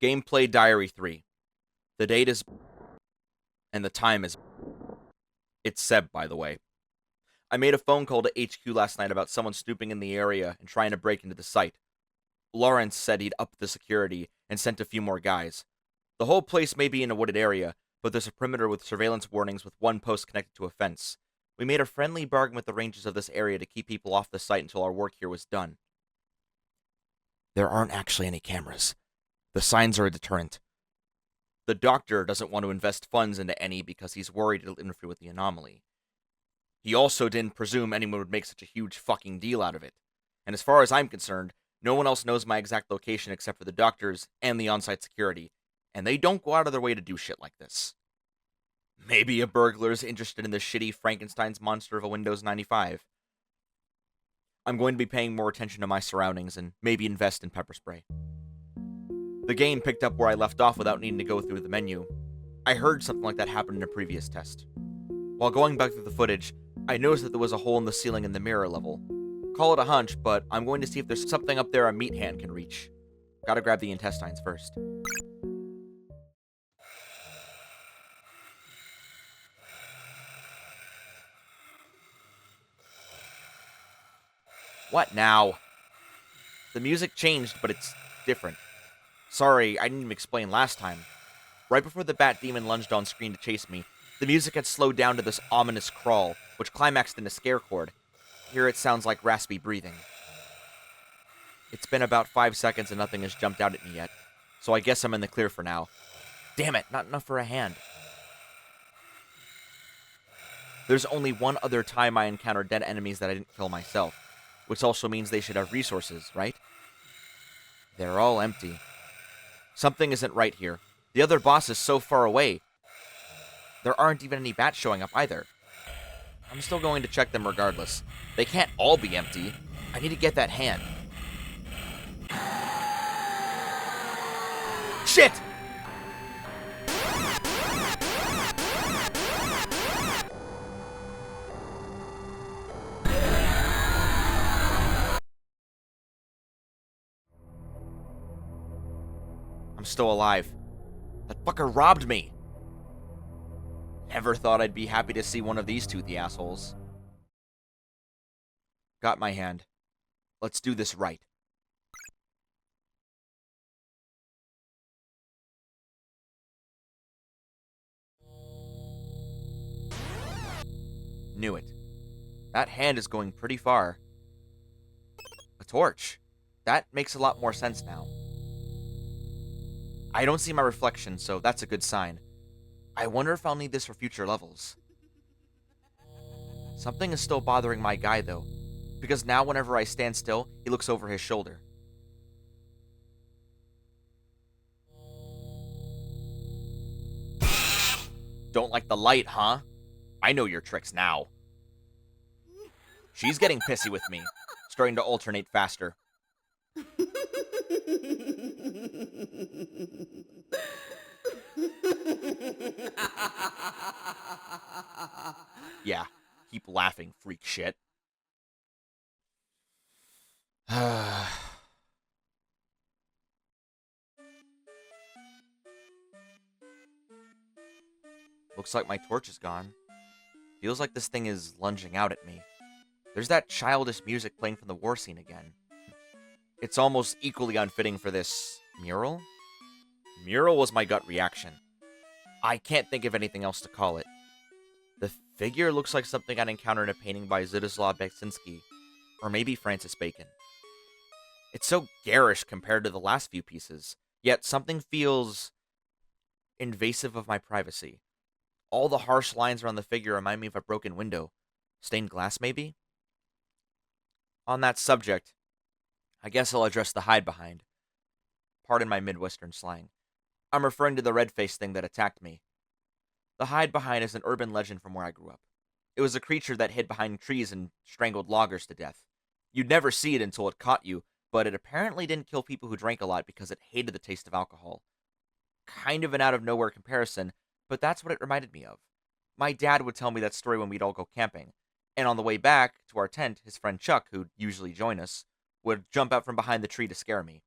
Gameplay Diary 3. The date is and the time is. It's Seb, by the way. I made a phone call to HQ last night about someone snooping in the area and trying to break into the site. Lawrence said he'd upped the security and sent a few more guys. The whole place may be in a wooded area, but there's a perimeter with surveillance warnings with one post connected to a fence. We made a friendly bargain with the rangers of this area to keep people off the site until our work here was done. There aren't actually any cameras. The signs are a deterrent. The doctor doesn't want to invest funds into any because he's worried it'll interfere with the anomaly. He also didn't presume anyone would make such a huge fucking deal out of it. And as far as I'm concerned, no one else knows my exact location except for the doctors and the on-site security, and they don't go out of their way to do shit like this. Maybe a burglar's interested in the shitty Frankenstein's monster of a Windows 95. I'm going to be paying more attention to my surroundings and maybe invest in pepper spray. The game picked up where I left off without needing to go through the menu. I heard something like that happen in a previous test. While going back through the footage, I noticed that there was a hole in the ceiling in the mirror level. Call it a hunch, but I'm going to see if there's something up there a meat hand can reach. Gotta grab the intestines first. What now? The music changed, but it's different. Sorry, I didn't even explain last time. Right before the Bat Demon lunged on screen to chase me, the music had slowed down to this ominous crawl, which climaxed in a scare chord. Here it sounds like raspy breathing. It's been about 5 seconds and nothing has jumped out at me yet, so I guess I'm in the clear for now. Damn it, not enough for a hand. There's only one other time I encountered dead enemies that I didn't kill myself, which also means they should have resources, right? They're all empty. Something isn't right here. The other boss is so far away. There aren't even any bats showing up either. I'm still going to check them regardless. They can't all be empty. I need to get that hand. Shit! I'm still alive. That fucker robbed me. Never thought I'd be happy to see one of these toothy assholes. Got my hand. Let's do this right. Knew it. That hand is going pretty far. A torch. That makes a lot more sense now. I don't see my reflection, so that's a good sign. I wonder if I'll need this for future levels. Something is still bothering my guy, though, because now whenever I stand still, he looks over his shoulder. Don't like the light, huh? I know your tricks now. She's getting pissy with me, starting to alternate faster. Yeah, keep laughing, freak shit. Looks like my torch is gone. Feels like this thing is lunging out at me. There's that childish music playing from the war scene again. It's almost equally unfitting for this mural? Mural was my gut reaction. I can't think of anything else to call it. The figure looks like something I'd encounter in a painting by Zdzislaw Beksinski, or maybe Francis Bacon. It's so garish compared to the last few pieces, yet something feels invasive of my privacy. All the harsh lines around the figure remind me of a broken window. Stained glass, maybe? On that subject, I guess I'll address the hide behind. Pardon my Midwestern slang. I'm referring to the red-faced thing that attacked me. The hide behind is an urban legend from where I grew up. It was a creature that hid behind trees and strangled loggers to death. You'd never see it until it caught you, but it apparently didn't kill people who drank a lot because it hated the taste of alcohol. Kind of an out-of-nowhere comparison, but that's what it reminded me of. My dad would tell me that story when we'd all go camping, and on the way back to our tent, his friend Chuck, who'd usually join us, would jump out from behind the tree to scare me.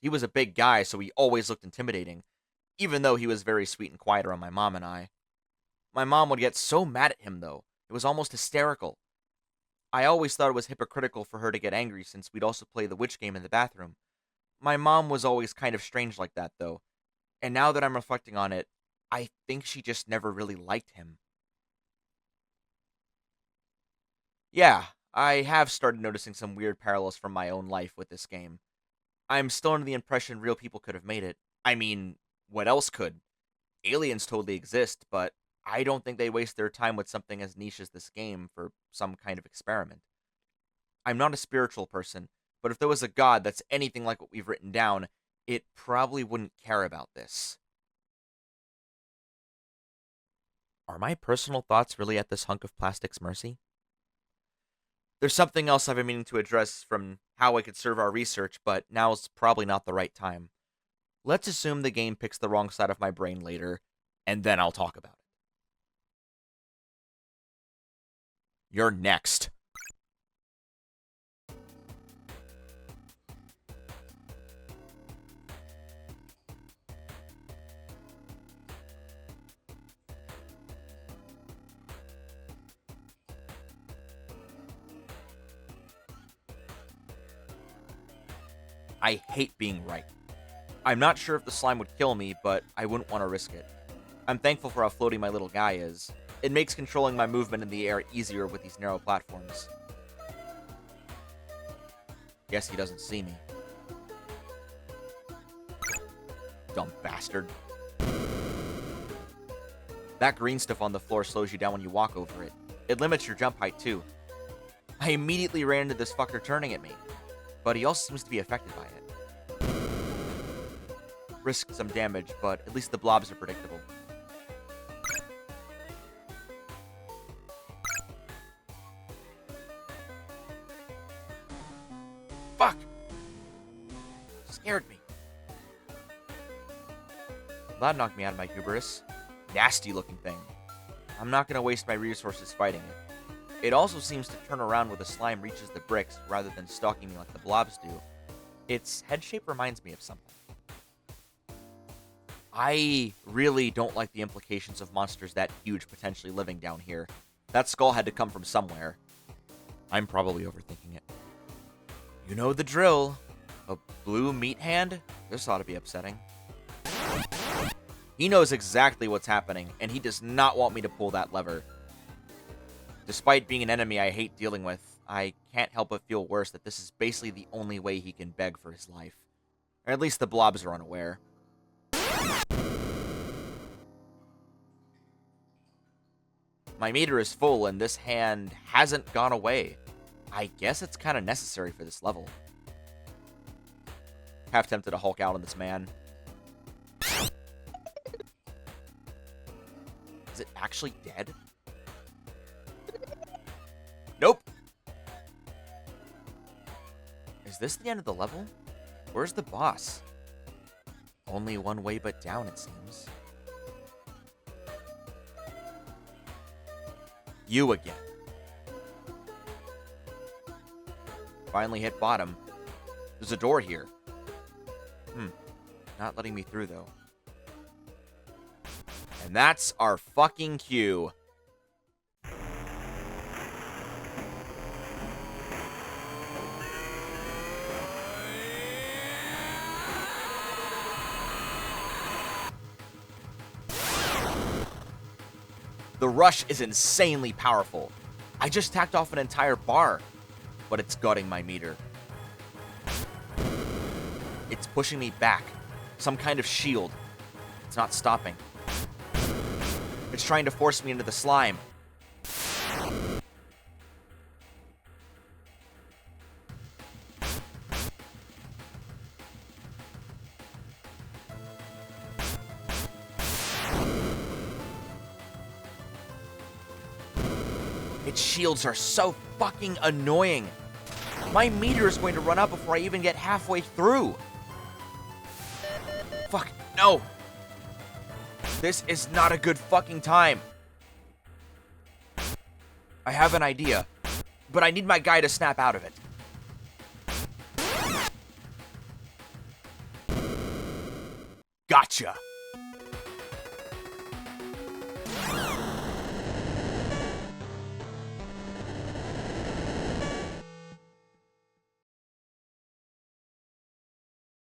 He was a big guy, so he always looked intimidating, even though he was very sweet and quiet around my mom and I. My mom would get so mad at him, though. It was almost hysterical. I always thought it was hypocritical for her to get angry since we'd also play the witch game in the bathroom. My mom was always kind of strange like that, though. And now that I'm reflecting on it, I think she just never really liked him. Yeah, I have started noticing some weird parallels from my own life with this game. I'm still under the impression real people could have made it. I mean, what else could? Aliens totally exist, but I don't think they waste their time with something as niche as this game for some kind of experiment. I'm not a spiritual person, but if there was a god that's anything like what we've written down, it probably wouldn't care about this. Are my personal thoughts really at this hunk of plastic's mercy? There's something else I've been meaning to address from how I could serve our research, but now's probably not the right time. Let's assume the game picks the wrong side of my brain later, and then I'll talk about it. You're next. I hate being right. I'm not sure if the slime would kill me, but I wouldn't want to risk it. I'm thankful for how floaty my little guy is. It makes controlling my movement in the air easier with these narrow platforms. Guess he doesn't see me. Dumb bastard. That green stuff on the floor slows you down when you walk over it. It limits your jump height too. I immediately ran into this fucker turning at me, but he also seems to be affected by it. Risk some damage, but at least the blobs are predictable. Fuck! Scared me. That knocked me out of my hubris. Nasty looking thing. I'm not gonna waste my resources fighting it. It also seems to turn around when the slime reaches the bricks rather than stalking me like the blobs do. Its head shape reminds me of something. I really don't like the implications of monsters that huge potentially living down here. That skull had to come from somewhere. I'm probably overthinking it. You know the drill. A blue meat hand? This ought to be upsetting. He knows exactly what's happening, and he does not want me to pull that lever. Despite being an enemy I hate dealing with, I can't help but feel worse that this is basically the only way he can beg for his life. Or at least the blobs are unaware. My meter is full, and this hand hasn't gone away. I guess it's kind of necessary for this level. Half tempted to Hulk out on this man. Is it actually dead? Nope. Is this the end of the level? Where's the boss? Only one way but down, it seems. You again. Finally hit bottom. There's a door here. Not letting me through, though. And that's our fucking cue. The rush is insanely powerful. I just tacked off an entire bar, but it's gutting my meter. It's pushing me back. Some kind of shield. It's not stopping. It's trying to force me into the slime. Its shields are so fucking annoying. My meter is going to run out before I even get halfway through. Fuck, no. This is not a good fucking time. I have an idea, but I need my guy to snap out of it. Gotcha!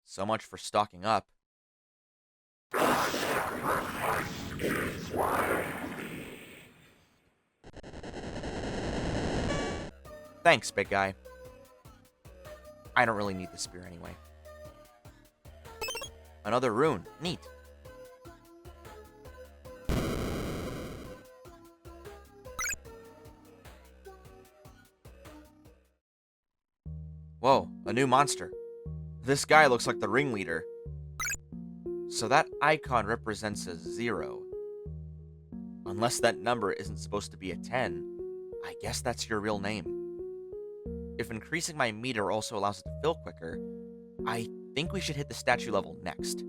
So much for stocking up. Thanks, big guy. I don't really need the spear anyway. Another rune. Neat. Whoa, a new monster. This guy looks like the ringleader. So that icon represents a 0. Unless that number isn't supposed to be a 10, I guess that's your real name. If increasing my meter also allows it to fill quicker, I think we should hit the statue level next.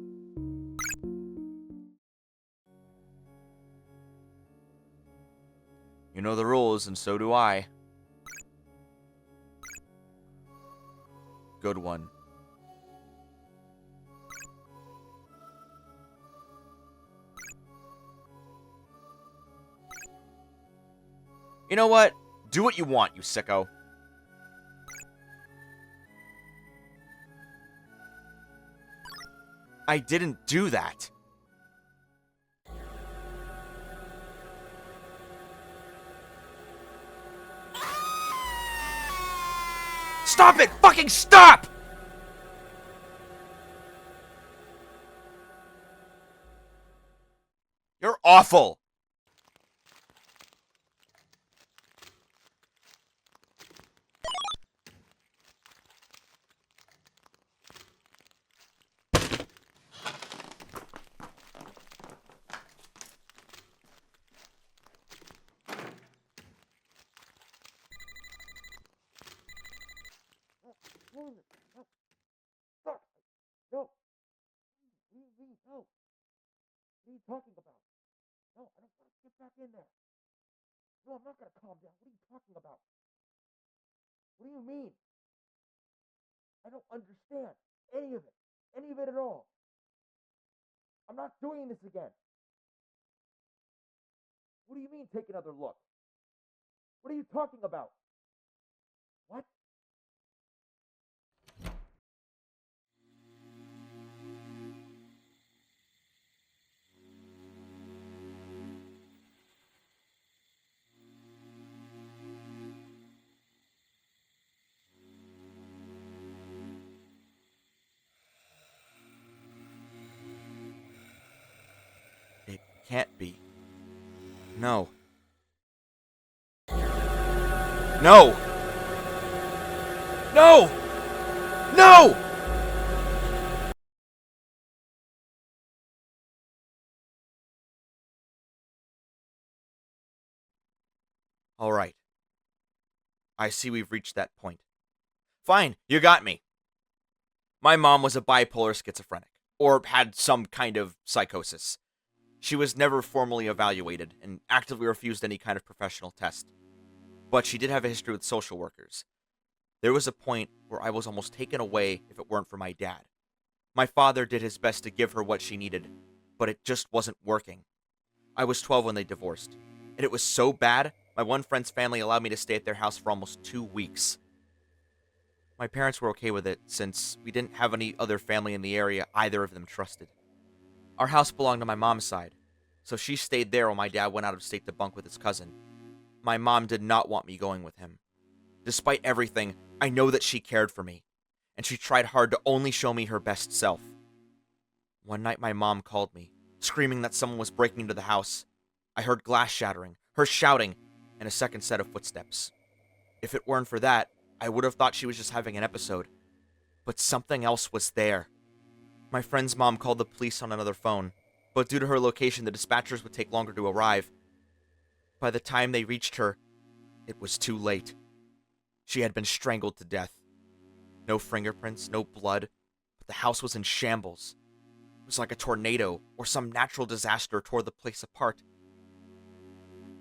You know the rules, and so do I. Good one. You know what? Do what you want, you sicko. I didn't do that. Stop it! Fucking stop! You're awful. Stop! No! No! What are you talking about? No, I don't want to get back in there. No, I'm not going to calm down. What are you talking about? What do you mean? I don't understand any of it. Any of it at all. I'm not doing this again. What do you mean, take another look? What are you talking about? What? It can't be. No. No! No! No! All right. I see we've reached that point. Fine, you got me. My mom was a bipolar schizophrenic, or had some kind of psychosis. She was never formally evaluated and actively refused any kind of professional test. But she did have a history with social workers. There was a point where I was almost taken away if it weren't for my dad. My father did his best to give her what she needed, but it just wasn't working. I was 12 when they divorced, and it was so bad, my one friend's family allowed me to stay at their house for almost 2 weeks. My parents were okay with it, since we didn't have any other family in the area either of them trusted. Our house belonged to my mom's side, so she stayed there while my dad went out of state to bunk with his cousin. My mom did not want me going with him. Despite everything, I know that she cared for me, and she tried hard to only show me her best self. One night my mom called me, screaming that someone was breaking into the house. I heard glass shattering, her shouting, and a second set of footsteps. If it weren't for that, I would have thought she was just having an episode. But something else was there. My friend's mom called the police on another phone, but due to her location, the dispatchers would take longer to arrive. By the time they reached her, it was too late. She had been strangled to death. No fingerprints, no blood, but the house was in shambles. It was like a tornado or some natural disaster tore the place apart.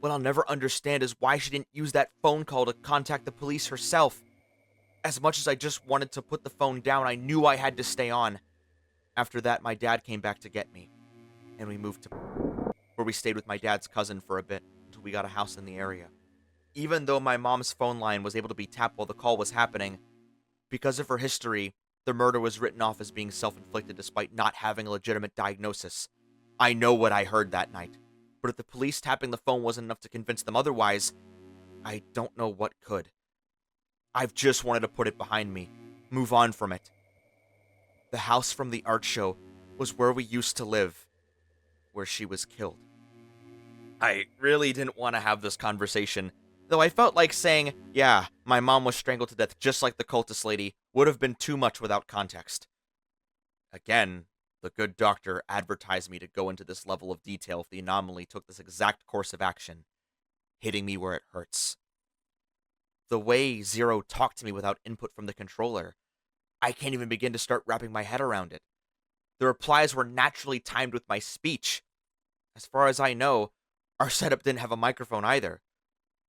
What I'll never understand is why she didn't use that phone call to contact the police herself. As much as I just wanted to put the phone down, I knew I had to stay on. After that, my dad came back to get me, and we moved to where we stayed with my dad's cousin for a bit until we got a house in the area. Even though my mom's phone line was able to be tapped while the call was happening, because of her history, the murder was written off as being self-inflicted despite not having a legitimate diagnosis. I know what I heard that night, but if the police tapping the phone wasn't enough to convince them otherwise, I don't know what could. I've just wanted to put it behind me, move on from it. The house from the art show was where we used to live, where she was killed. I really didn't want to have this conversation, though I felt like saying, yeah, my mom was strangled to death just like the cultist lady would have been too much without context. Again, the good doctor advertised me to go into this level of detail if the anomaly took this exact course of action, hitting me where it hurts. The way Zero talked to me without input from the controller, I can't even begin to start wrapping my head around it. The replies were naturally timed with my speech. As far as I know, our setup didn't have a microphone either.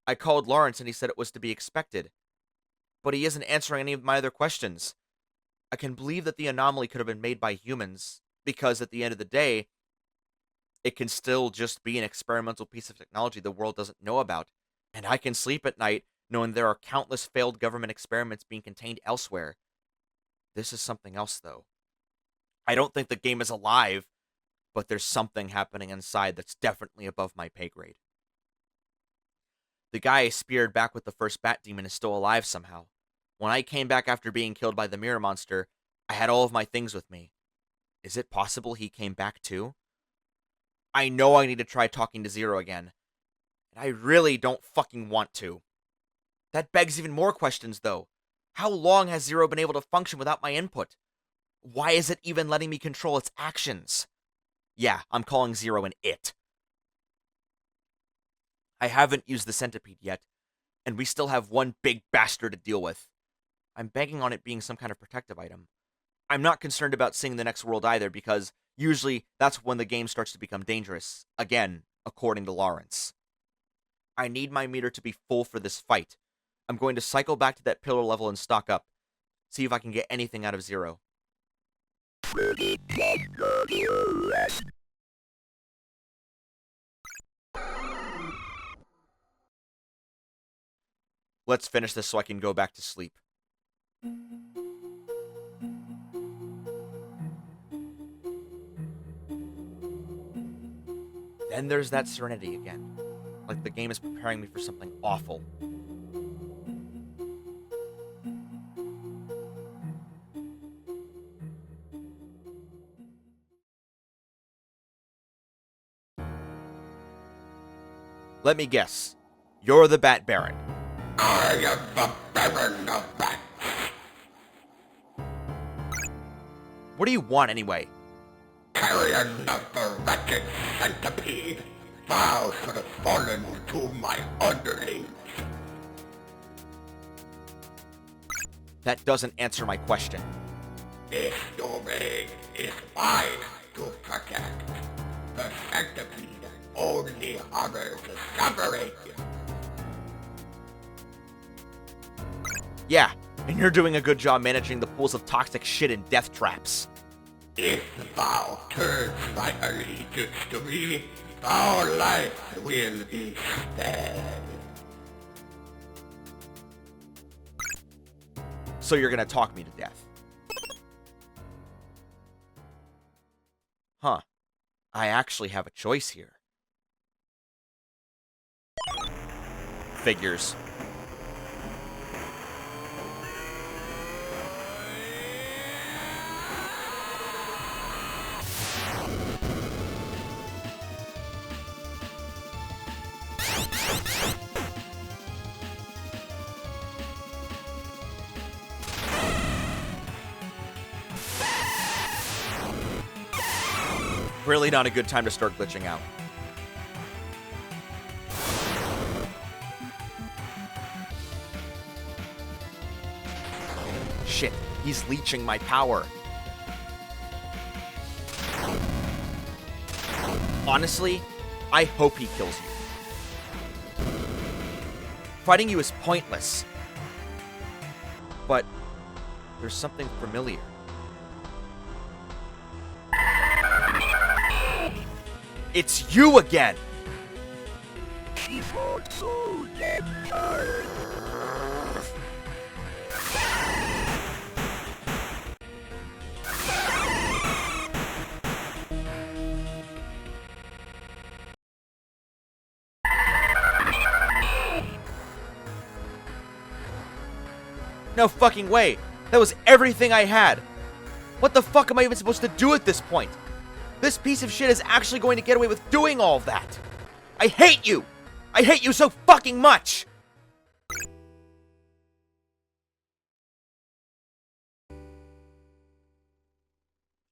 I called Lawrence and he said it was to be expected. But he isn't answering any of my other questions. I can believe that the anomaly could have been made by humans, because at the end of the day, it can still just be an experimental piece of technology the world doesn't know about. And I can sleep at night knowing there are countless failed government experiments being contained elsewhere. This is something else, though. I don't think the game is alive, but there's something happening inside that's definitely above my pay grade. The guy I speared back with the first bat demon is still alive somehow. When I came back after being killed by the mirror monster, I had all of my things with me. Is it possible he came back too? I know I need to try talking to Zero again, and I really don't fucking want to. That begs even more questions, though. How long has Zero been able to function without my input? Why is it even letting me control its actions? Yeah, I'm calling Zero an it. I haven't used the centipede yet, and we still have one big bastard to deal with. I'm banking on it being some kind of protective item. I'm not concerned about seeing the next world either, because usually that's when the game starts to become dangerous. Again, according to Lawrence. I need my meter to be full for this fight. I'm going to cycle back to that pillar level and stock up. See if I can get anything out of Zero. Let's finish this so I can go back to sleep. Then there's that serenity again. Like the game is preparing me for something awful. Let me guess. You're the Bat Baron. I am the Baron of Bats. What do you want anyway? Carrion of the wretched centipede, thou should have fallen to my underlings. That doesn't answer my question. This domain is mine to protect. The centipede only honors the suffering. Yeah, and you're doing a good job managing the pools of toxic shit and death traps. If thou turns thy allegiance to me, thy life will be spared. So you're gonna talk me to death. Huh. I actually have a choice here. Figures. Really not a good time to start glitching out. Shit, he's leeching my power. Honestly, I hope he kills you. Fighting you is pointless. But there's something familiar. It's you again! No fucking way! That was everything I had! What the fuck am I even supposed to do at this point? This piece of shit is actually going to get away with doing all that! I hate you! I hate you so fucking much!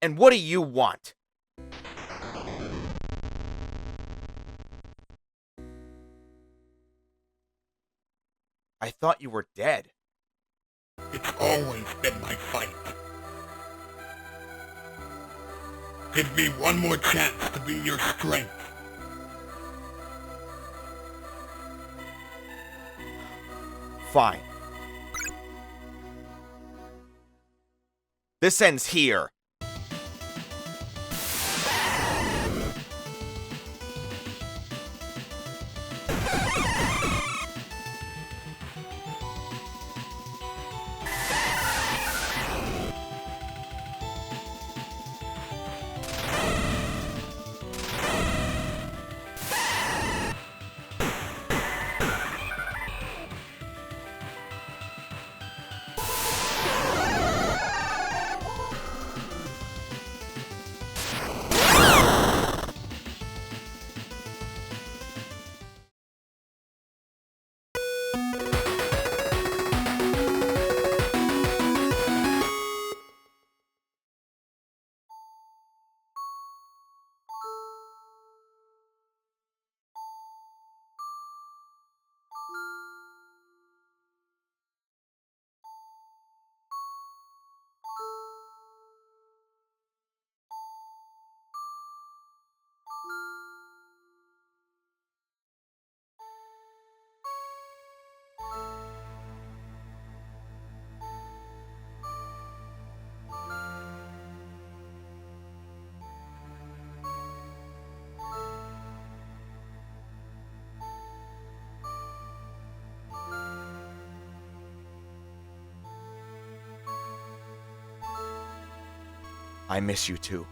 And what do you want? I thought you were dead. It's always been my fight. Give me one more chance to be your strength. Fine. This ends here. I miss you too.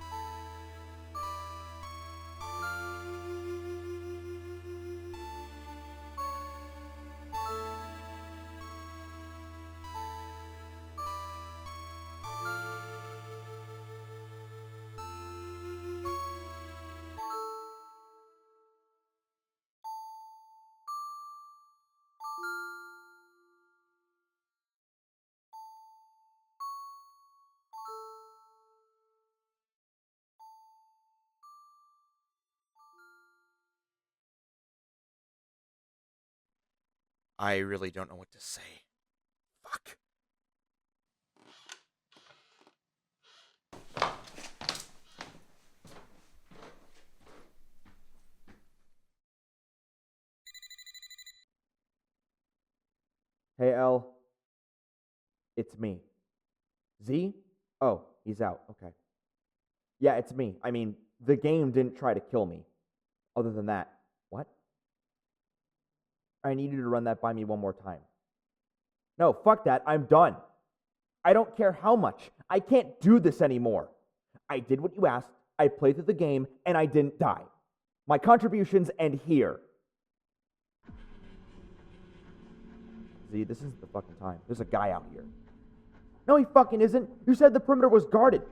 I really don't know what to say. Fuck. Hey, L. It's me. Z? Oh, he's out. Okay. Yeah, it's me. I mean, the game didn't try to kill me. Other than that. What? I need you to run that by me one more time. No, fuck that. I'm done. I don't care how much. I can't do this anymore. I did what you asked. I played through the game, and I didn't die. My contributions end here. Z, this isn't the fucking time. There's a guy out here. No, he fucking isn't. You said the perimeter was guarded.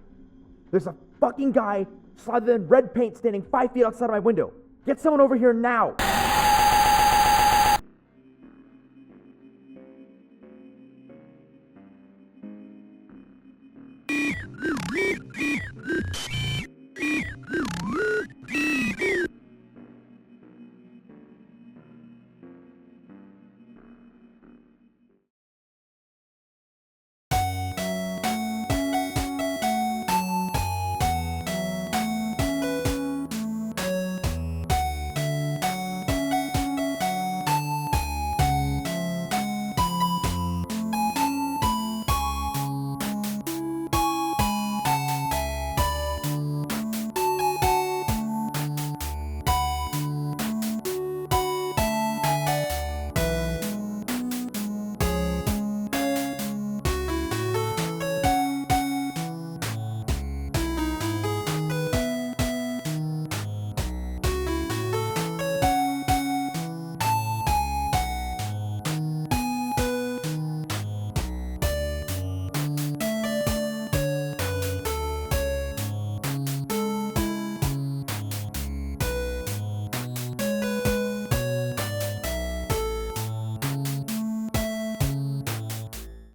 There's a fucking guy slathered in red paint standing 5 feet outside of my window. Get someone over here now.